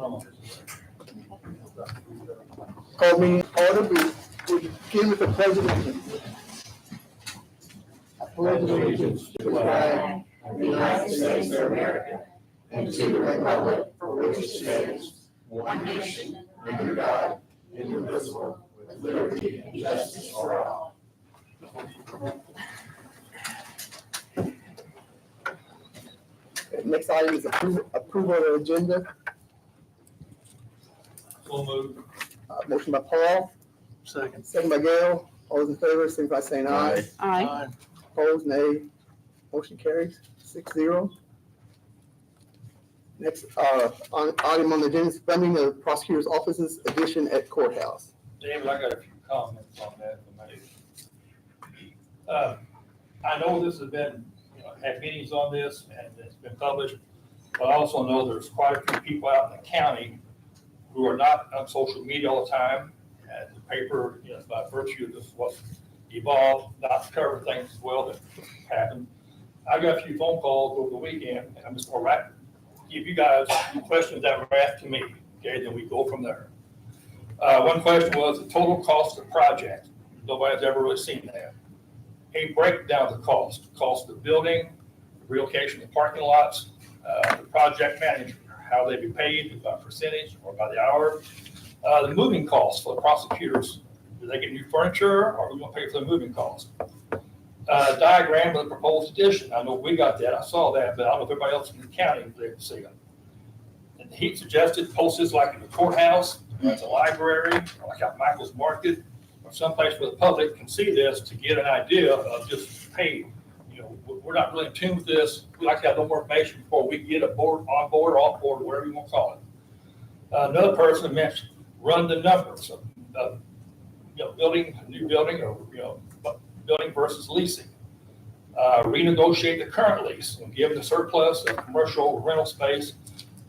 Call me order. We begin with the pledge of allegiance. I pledge allegiance to the flag of the United States of America and to the republic for which it stands, one nation, under God, indivisible, with liberty and justice for all. Next item is approval of the agenda. So moved. Motion by Paul, second by Gail. All those in favor, signify by saying aye. Aye. Opposed, nay. Motion carries 6-0. Next, item on the agenda is funding of prosecutor's offices addition at courthouse. David, I got a few comments on that. I know this has been, had meetings on this and it's been published, but I also know there's quite a few people out in the county who are not on social media all the time. And the paper, by virtue of this, what's evolved, not to cover things as well that happened. I got a few phone calls over the weekend, and I'm just going to give you guys questions that were asked to me. Okay, then we go from there. One question was the total cost of the project. Nobody's ever really seen that. A breakdown of the cost of the building, the relocation of the parking lots, the project manager, how they be paid, by percentage or by the hour. The moving costs for the prosecutors, do they get new furniture or are we going to pay for the moving costs? Diagram of the proposed addition. I know we got that. I saw that, but I don't know if everybody else in the county was able to see it. And he suggested posters like in the courthouse, at the library, or like at Michael's Market, or someplace where the public can see this to get an idea of just, hey, we're not really in tune with this. We like to have a little more information before we get on board or off board, whatever you want to call it. Another person mentioned run the numbers of building, new building, or building versus leasing. Renegotiate the current lease and give the surplus of commercial rental space.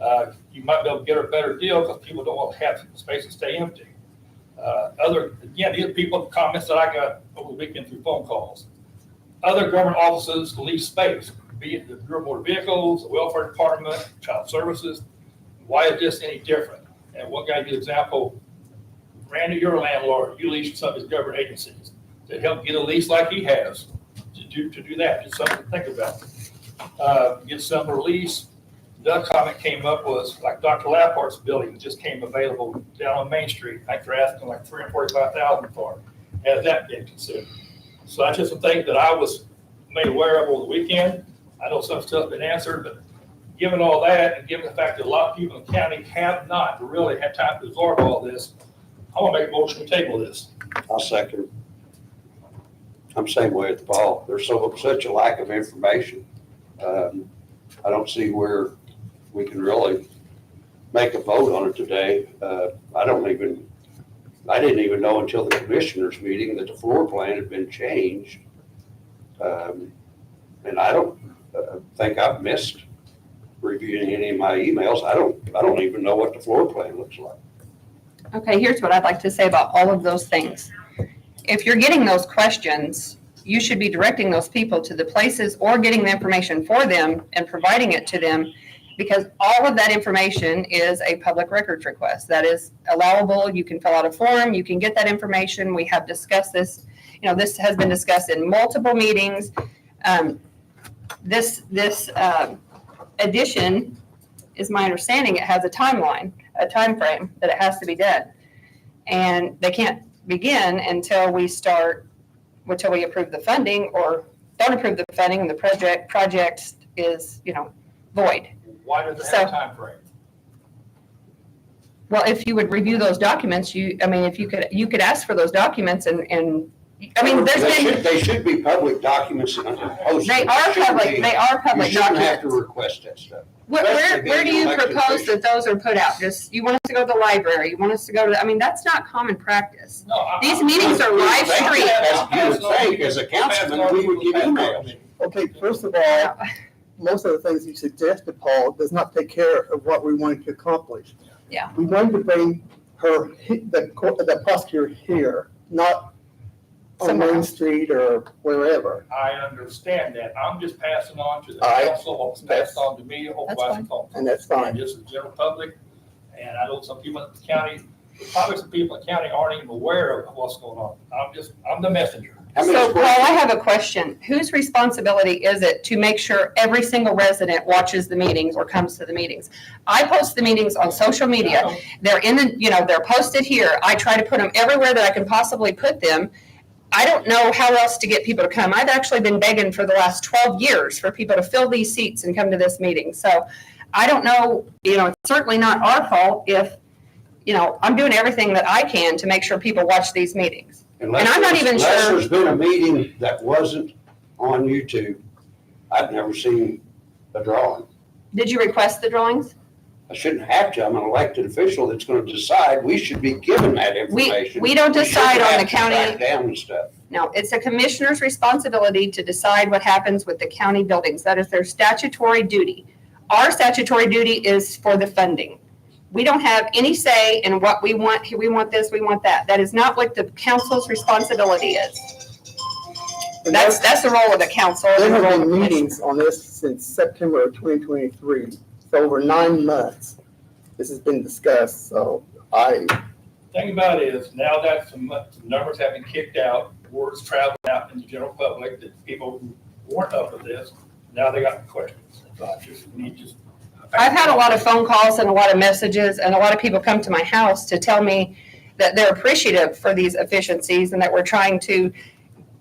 You might be able to get a better deal because people don't want to have space to stay empty. These are people comments that I got over the weekend through phone calls. Other government offices lease space, be it the Bureau of Motor Vehicles, the Welfare Department, Child Services. Why is this any different? And one guy gave an example. Randy, you're a landlord. You lease some of his government agencies to help get a lease like he has to do that. Just something to think about. Get some release. The comment came up was like Dr. Lappart's building just came available down on Main Street. I think they're asking like $345,000 for it. Has that been considered? So that's just some things that I was made aware of over the weekend. I know some stuff been answered, but given all that and given the fact that a lot of people in the county have not really had time to absorb all this, I want to make a motion to table this. I'll second. I'm the same way with Paul. There's such a lack of information. I don't see where we can really make a vote on it today. I didn't even know until the commissioners meeting that the floor plan had been changed. And I don't think I've missed reviewing any of my emails. I don't even know what the floor plan looks like. Okay, here's what I'd like to say about all of those things. If you're getting those questions, you should be directing those people to the places or getting the information for them and providing it to them, because all of that information is a public records request. That is allowable. You can fill out a form. You can get that information. We have discussed this. This has been discussed in multiple meetings. This addition, is my understanding, it has a timeline, a time frame that it has to be done. And they can't begin until we approve the funding or don't approve the funding and the project is, void. Why does it have a time frame? Well, if you would review those documents, you could ask for those documents and They should be public documents and posted. They are public You shouldn't have to documents. request that stuff. Where do you propose that those are put out? Just, you want us to go to the library? You want us to go to, that's not common practice. No, These meetings are live streamed. You would think, as a councilman, we would give emails. Okay, first of all, most of the things you suggested, Paul, does not take care of what we wanted to accomplish. Yeah. We wanted to bring the prosecutor here, not on Somewhere. Main Street or wherever. I understand that. I'm just passing on to the All right. council what was passed on to me, hopefully That's I can talk. And that's fine. Just the general public, And I know some people in the county, probably some people in the county aren't even aware of what's going on. I'm the messenger. How many So Paul, square- I have a question. Whose responsibility is it to make sure every single resident watches the meetings or comes to the meetings? I post the meetings on social media. They're in the, they're posted here. I try to put them everywhere that I can possibly put them. I don't know how else to get people to come. I've actually been begging for the last 12 years for people to fill these seats and come to this meeting. So I don't know, it's certainly not our fault if, I'm doing everything that I can to make sure people watch these meetings. Unless And I'm not there's- even Unless sure- there's been a meeting that wasn't on YouTube, I've never seen a drawing. Did you request the drawings? I shouldn't have to. I'm an elected official that's going to decide. We should be given that information. We don't decide shouldn't on the have to track county. down and stuff. No, it's a commissioner's responsibility to decide what happens with the county buildings. That is their statutory duty. Our statutory duty is for the funding. We don't have any say in what we want. We want this, we want that. That is not what the council's responsibility is. That's the role of the council. and There the have role of been the commission. meetings on this since September of 2023, so over 9 months. This has been discussed, so Thing about it is, now that some numbers have been kicked out, words traveling out in the general public, that people who weren't up with this, now they got questions. So I've had a lot of phone calls and a lot of messages, and a lot of people come to my house to tell me that they're appreciative for these efficiencies and that we're trying to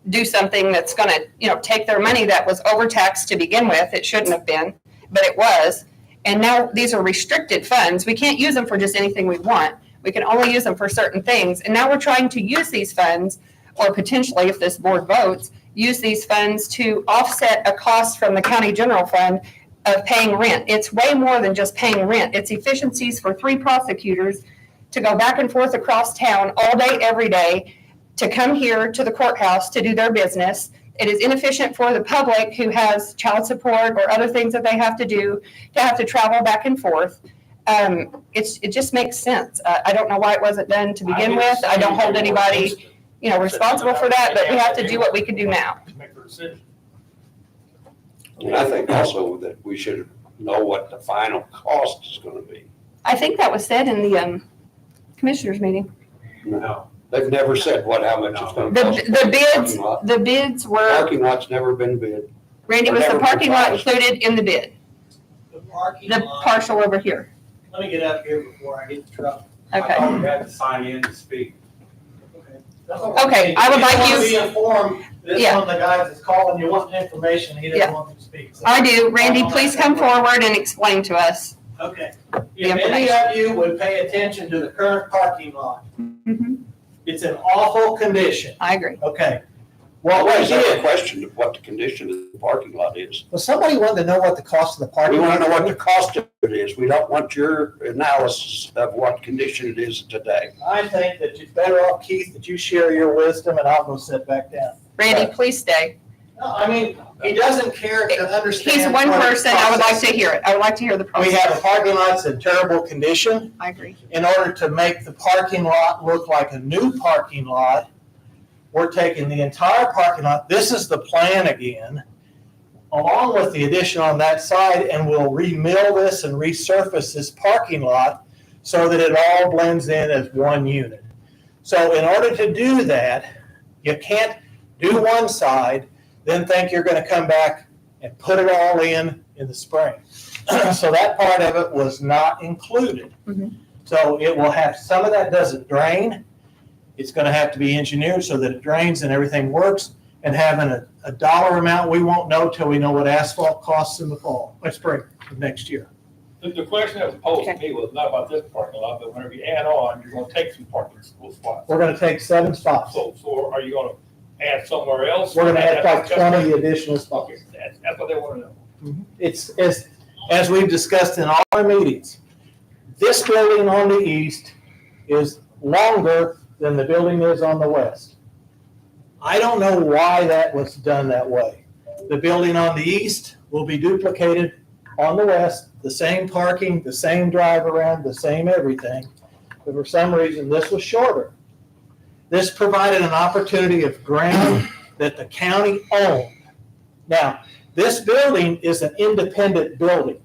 do something that's going to, take their money that was overtaxed to begin with. It shouldn't have been, but it was. And now these are restricted funds. We can't use them for just anything we want. We can only use them for certain things. And now we're trying to use these funds, or potentially, if this board votes, use these funds to offset a cost from the county general fund of paying rent. It's way more than just paying rent. It's efficiencies for 3 prosecutors to go back and forth across town all day, every day, to come here to the courthouse to do their business. It is inefficient for the public who has child support or other things that they have to do to have to travel back and forth. It just makes sense. I don't know why it wasn't done to begin with. I don't hold anybody, responsible for that, but we have to do what we can do now. To make a decision. And I think also that we should know what the final cost is going to be. I think that was said in the commissioners meeting. No, they've never said how much it's going to cost. The bids were, Parking lot's never been bid. Randy, was the parking lot included in the bid? The parking The lot, partial over here. let me get up here before I get in trouble. Okay. I thought we had to sign in to speak. Okay, I would like you- Be informed, this Yeah. one of the guys that's calling you wanting information, he Yeah. doesn't want to speak. So- I do. Randy, please come forward and explain to us. Okay. If any of you would pay attention to the current parking lot, Mhm. it's in awful condition. I agree. Okay. Well, What we is that a did, question of what the condition of the parking lot is? well, somebody wanted to know what the cost of the We parking lot. want to know what the cost of it is. We don't want your analysis of what condition it is today. I think that you're better off, Keith, that you share your wisdom and I'll go sit back down. Randy, please stay. No, I mean, he doesn't care to understand. He's one what the person. I would like process to hear it. I would like to hear the We process. have a parking lot that's in terrible condition. I agree. In order to make the parking lot look like a new parking lot, we're taking the entire parking lot, this is the plan again, along with the addition on that side, and we'll remill this and resurface this parking lot so that it all blends in as one unit. So in order to do that, you can't do one side, then think you're gonna come back and put it all in the spring. So that part of it was not included. Mhm. So it will have, some of that doesn't drain. It's gonna have to be engineered so that it drains and everything works, and having a dollar amount, we won't know till we know what asphalt costs in the fall, spring of next year. The question that was posed to me was not about this parking lot, but whenever you add on, you're gonna take some parking spots. We're gonna take 7 spots. So are you gonna add somewhere else? We're gonna add like 20 additional spots. Okay, that's what they wanna know. It's, as we've discussed in all our meetings, this building on the east is longer than the building is on the west. I don't know why that was done that way. The building on the east will be duplicated on the west, the same parking, the same drive around, the same everything. But for some reason, this was shorter. This provided an opportunity of ground that the county owned. Now, this building is an independent building.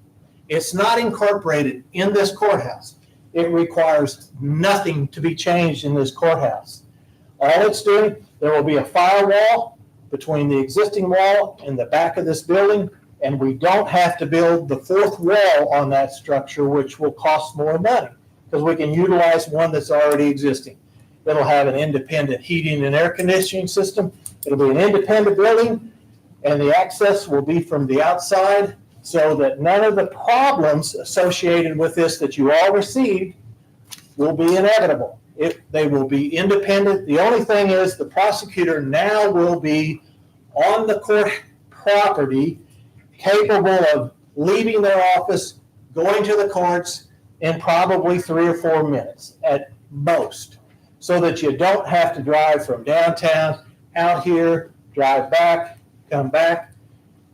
It's not incorporated in this courthouse. It requires nothing to be changed in this courthouse. All it's doing, there will be a firewall between the existing wall and the back of this building, and we don't have to build the fourth wall on that structure, which will cost more money, because we can utilize one that's already existing. It'll have an independent heating and air conditioning system. It'll be an independent building, and the access will be from the outside, so that none of the problems associated with this that you all received will be inevitable. They will be independent. The only thing is the prosecutor now will be on the court property, capable of leaving their office, going to the courts in probably 3 or 4 minutes at most, so that you don't have to drive from downtown out here, drive back, come back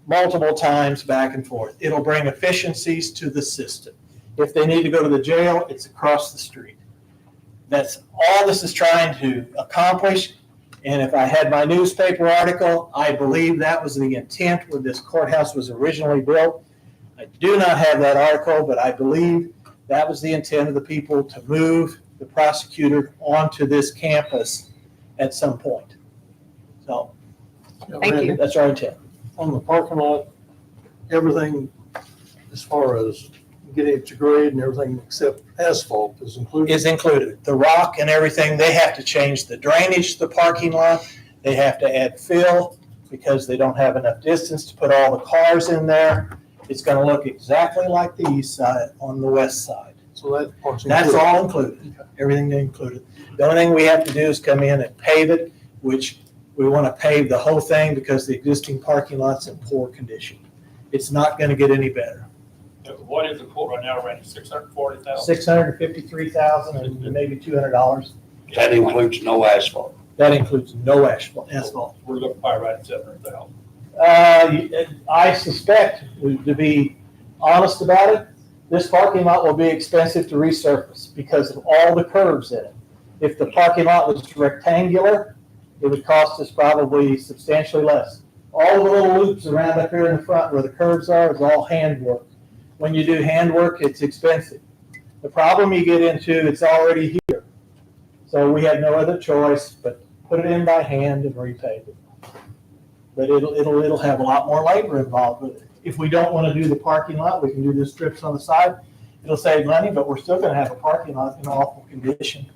multiple times back and forth. It'll bring efficiencies to the system. If they need to go to the jail, it's across the street. That's all this is trying to accomplish. And if I had my newspaper article, I believe that was the intent when this courthouse was originally built. I do not have that article, but I believe that was the intent of the people to move the prosecutor onto this campus at some point. So Thank you. that's our intent. On the parking lot, everything as far as getting it to grade and everything except asphalt is included. Is included. The rock and everything, they have to change the drainage to the parking lot. They have to add fill because they don't have enough distance to put all the cars in there. It's gonna look exactly like the east side on the west side. So that part's That's included. all included, everything included. The only thing we have to do is come in and pave it, which we want to pave the whole thing because the existing parking lot's in poor condition. It's not gonna get any better. What is the quote right now, Randy? 640,000? $653,000 and maybe $200. That includes no asphalt. That includes no asphalt. We're looking probably right at 700,000. I suspect, to be honest about it, this parking lot will be expensive to resurface because of all the curves in it. If the parking lot was rectangular, it would cost us probably substantially less. All the little loops around up here in the front where the curves are is all handwork. When you do handwork, it's expensive. The problem you get into, it's already here. So we have no other choice but put it in by hand and repave it. But it'll have a lot more labor involved with it. If we don't want to do the parking lot, we can do the strips on the side. It'll save money, but we're still going to have a parking lot in awful condition.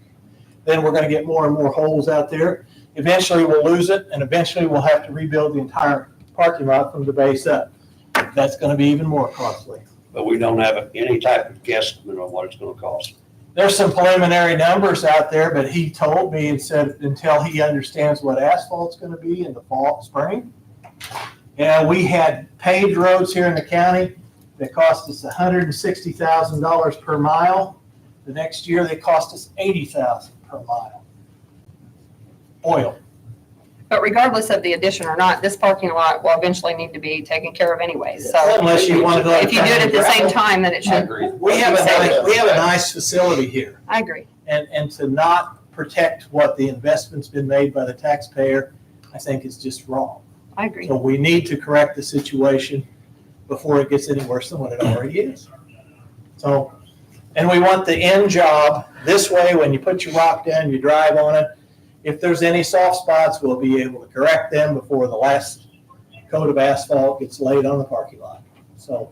Then we're going to get more and more holes out there. Eventually we'll lose it, and eventually we'll have to rebuild the entire parking lot from the base up. That's going to be even more costly. But we don't have any type of guesstimate on what it's gonna cost. There's some preliminary numbers out there, but he told me and said until he understands what asphalt's gonna be in the fall, spring. And we had paved roads here in the county that cost us $160,000 per mile. The next year, they cost us $80,000 per mile. Oil. But regardless of the addition or not, this parking lot will eventually need to be taken care of anyways. So Unless you want to go. if you do it at the same time, then it I should. agree. We have a nice facility here. I agree. And to not protect what the investment's been made by the taxpayer, I think is just wrong. I agree. So we need to correct the situation before it gets any worse than what it already is. So, and we want the end job this way, when you put your rock down, you drive on it. If there's any soft spots, we'll be able to correct them before the last coat of asphalt gets laid on the parking lot. So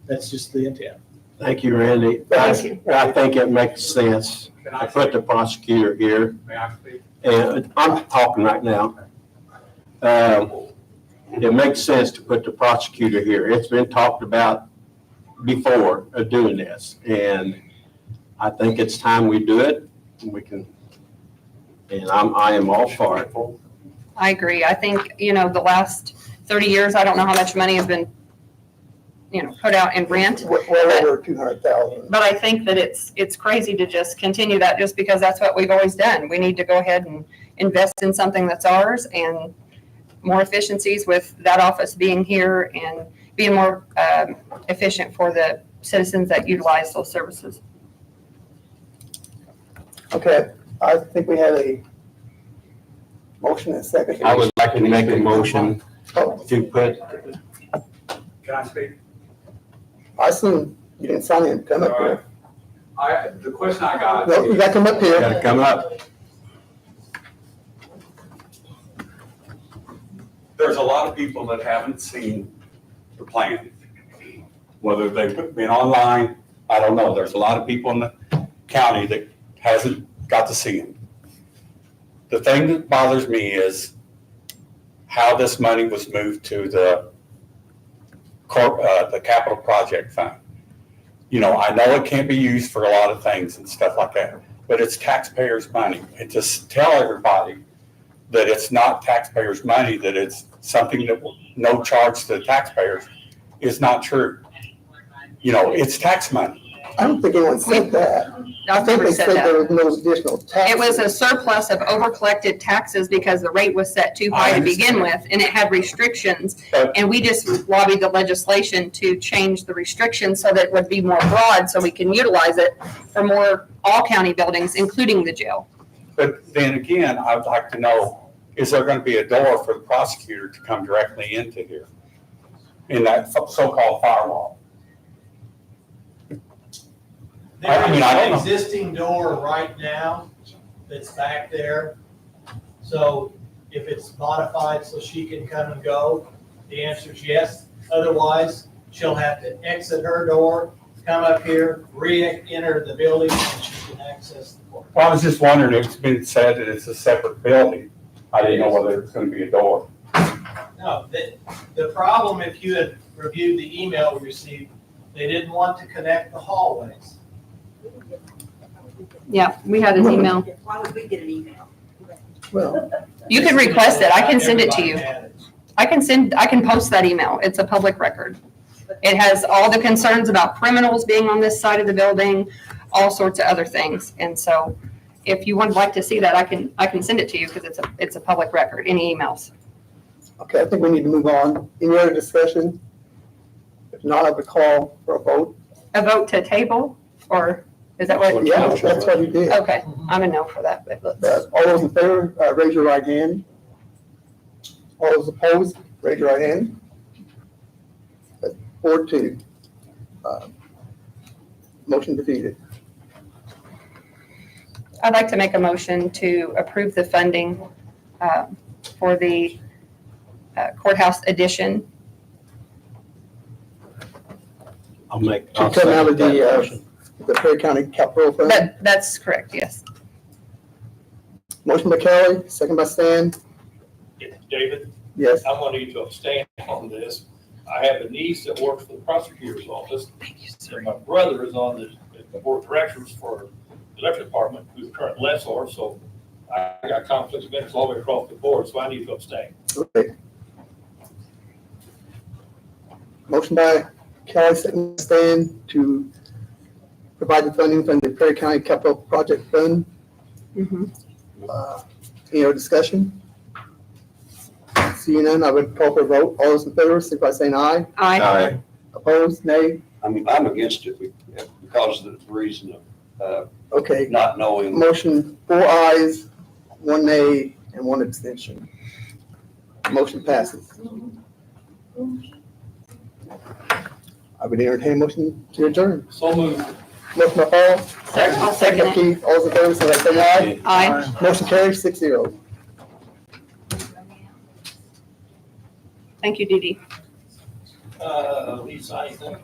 that's just the intent. Thank you, Randy. I think it makes sense Can to I put the speak? prosecutor here, May I speak? and I'm talking right now. It makes sense to put the prosecutor here. It's been talked about before of doing this, and I think it's time we do it. We can, and I am all for it. I agree. I think, the last 30 years, I don't know how much money has been, put out in rent. Well over 200,000. But I think that it's crazy to just continue that just because that's what we've always done. We need to go ahead and invest in something that's ours and more efficiencies with that office being here and being more efficient for the citizens that utilize those services. Okay, I think we have a motion and second. I would like to make a motion Oh, to put, Can I speak? I assume you didn't sign in, come up here. The question I got. Well, you gotta come up here. Gotta come up. There's a lot of people that haven't seen the plan. Whether they've been online, I don't know. There's a lot of people in the county that hasn't got to see them. The thing that bothers me is how this money was moved to the capital project fund. You know, I know it can't be used for a lot of things and stuff like that, but it's taxpayers' money. And just tell everybody that it's not taxpayers' money, that it's something that no charge to the taxpayers is not true. You know, it's tax money. I don't think anyone said that. I I've think never they said said that. there was no additional taxes. It was a surplus of overcollected taxes because the rate was set too high to begin with, and it had restrictions. But- And we just lobbied the legislation to change the restrictions so that it would be more broad, so we can utilize it for more all county buildings, including the jail. But then again, I'd like to know, is there going to be a door for the prosecutor to come directly into here? In that so-called firewall? I mean, I don't know. There's an existing door right now that's back there. So if it's modified so she can come and go, the answer is yes. Otherwise, she'll have to exit her door, come up here, re-enter the building, and she can access the court. Well, I was just wondering, it's been said that it's a separate building. I didn't know whether it's going to be a door. No, the problem, if you had reviewed the email we received, they didn't want to connect the hallways. Yeah, we had an email. Why would we get an email? Well, You can request it. I can send it to you. Everybody had it. I can post that email. It's a public record. It has all the concerns about criminals being on this side of the building, all sorts of other things. And so if you would like to see that, I can send it to you because it's a public record, any emails. okay, I think we need to move on. Any other discussion? If not, I would call for a vote. A vote to table, or is that what? Yeah, that's what he did. Okay, I'm a no for that, but let's, All those in favor, raise your right hand. All those opposed, raise your right hand. 4-2. Motion defeated. I'd like to make a motion to approve the funding for the courthouse addition. I'll make. To come out of the Perry County Capital Fund. That's correct, yes. Motion by Kelly, second by Stan. David, Yes. I'm going to need to abstain on this. I have a niece that works for the prosecutor's office, and my brother is on the board of directors for the electric department, who's the current lessor, so I got conflicts of interest all the way across the board, so I need to abstain. Okay. Motion by Kelly, second by Stan to provide the funding from the Perry County Capital Project Fund. Any other discussion? Seeing none, I would call for a vote. All those in favor, signify by saying aye. Aye. Opposed, nay? I'm against it because of the reason of Okay, not knowing. motion, 4 ayes, 1 nay, and 1 abstention. Motion passes. I would entertain a motion to adjourn. So moved. Motion by Paul, I'll second second by it. Keith, all those in favor, signify by saying aye. Aye. Motion carries 6-0. Thank you, Dee Dee. Lisa, anything?